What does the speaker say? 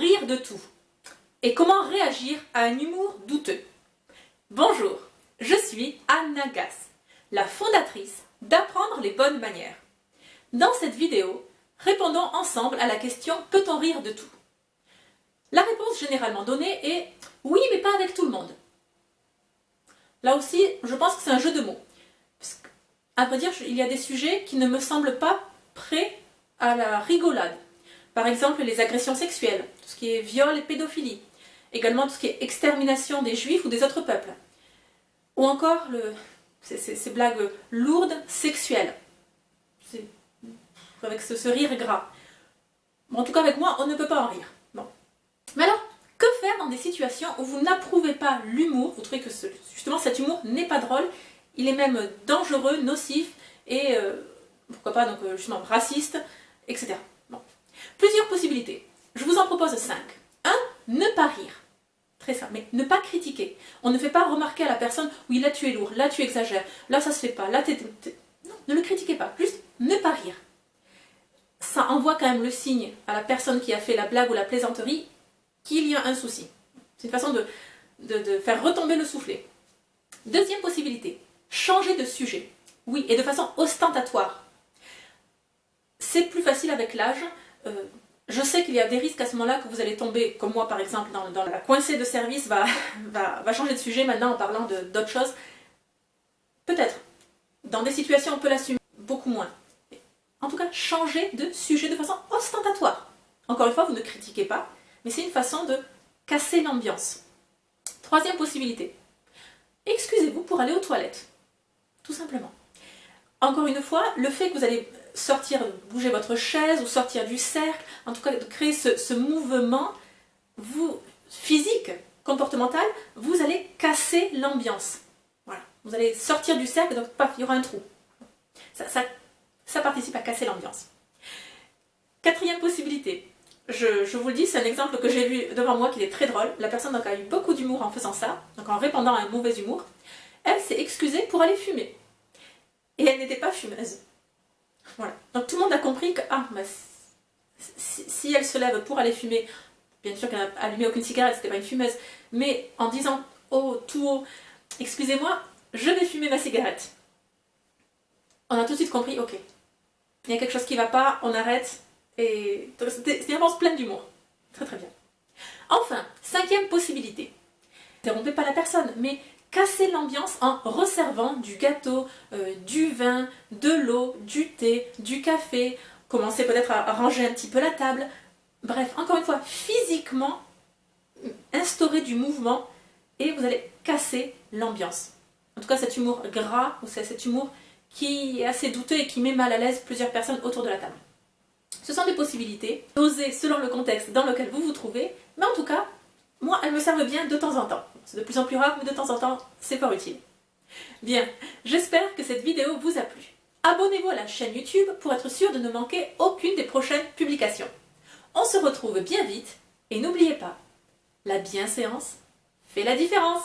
rire de tout? Et comment réagir à un humour douteux? Bonjour, je suis Anna Gass, la fondatrice d'Apprendre les bonnes manières. Dans cette vidéo, répondons ensemble à la question « Peut-on rire de tout ?» La réponse généralement donnée est « Oui, mais pas avec tout le monde ». Là aussi, je pense que c'est un jeu de mots. Parce qu'à vrai dire, il y a des sujets qui ne me semblent pas prêts à la rigolade. Par exemple, les agressions sexuelles, tout ce qui est viol et pédophilie. Également tout ce qui est extermination des juifs ou des autres peuples. Ou encore ces blagues lourdes sexuelles. Avec ce rire gras. Bon, en tout cas, avec moi, on ne peut pas en rire. Bon. Mais alors, que faire dans des situations où vous n'approuvez pas l'humour, vous trouvez que justement cet humour n'est pas drôle, il est même dangereux, nocif et pourquoi pas donc justement raciste, etc. Bon. Plusieurs possibilités. Je vous en propose 5. 1. Ne pas rire. Très simple, mais ne pas critiquer. On ne fait pas remarquer à la personne « Oui, là tu es lourd, là tu exagères, là ça se fait pas, là t'es... » Non, ne le critiquez pas, juste ne pas rire. Ça envoie quand même le signe à la personne qui a fait la blague ou la plaisanterie qu'il y a un souci. C'est une façon de faire retomber le soufflet. Deuxième possibilité, changer de sujet. Oui, et de façon ostentatoire. C'est plus facile avec l'âge. Je sais qu'il y a des risques à ce moment-là que vous allez tomber, comme moi par exemple, dans la coincée de service va changer de sujet maintenant en parlant d'autres choses. Peut-être. Dans des situations, on peut l'assumer beaucoup moins. En tout cas, changer de sujet de façon ostentatoire. Encore une fois, vous ne critiquez pas, mais c'est une façon de casser l'ambiance. Troisième possibilité. Excusez-vous pour aller aux toilettes. Tout simplement. Encore une fois, le fait que vous allez sortir, bouger votre chaise ou sortir du cercle, en tout cas de créer ce mouvement physique, comportemental, vous allez casser l'ambiance. Voilà. Vous allez sortir du cercle, donc paf, il y aura un trou. Ça participe à casser l'ambiance. Quatrième possibilité. Je vous le dis, c'est un exemple que j'ai vu devant moi qui est très drôle. La personne donc, a eu beaucoup d'humour en faisant ça, donc en répondant à un mauvais humour. Elle s'est excusée pour aller fumer. Et elle n'était pas fumeuse. Voilà. Donc tout le monde a compris que si elle se lève pour aller fumer, bien sûr qu'elle n'a allumé aucune cigarette, c'était pas une fumeuse, mais en disant tout haut, excusez-moi, je vais fumer ma cigarette. On a tout de suite compris, ok, il y a quelque chose qui ne va pas, on arrête, et c'était une réponse pleine d'humour. Très très bien. Enfin, cinquième possibilité. N'interrompez pas la personne, mais cassez l'ambiance en resservant du gâteau, du vin, de l'eau, du thé, du café. Commencez peut-être à ranger un petit peu la table. Bref, encore une fois, physiquement, instaurez du mouvement et vous allez casser l'ambiance. En tout cas, cet humour gras, ou cet humour qui est assez douteux et qui met mal à l'aise plusieurs personnes autour de la table. Ce sont des possibilités, dosées selon le contexte dans lequel vous vous trouvez, mais en tout cas, moi, elles me servent bien de temps en temps. C'est de plus en plus rare, mais de temps en temps, c'est fort utile. Bien, j'espère que cette vidéo vous a plu. Abonnez-vous à la chaîne YouTube pour être sûr de ne manquer aucune des prochaines publications. On se retrouve bien vite, et n'oubliez pas, la bienséance fait la différence.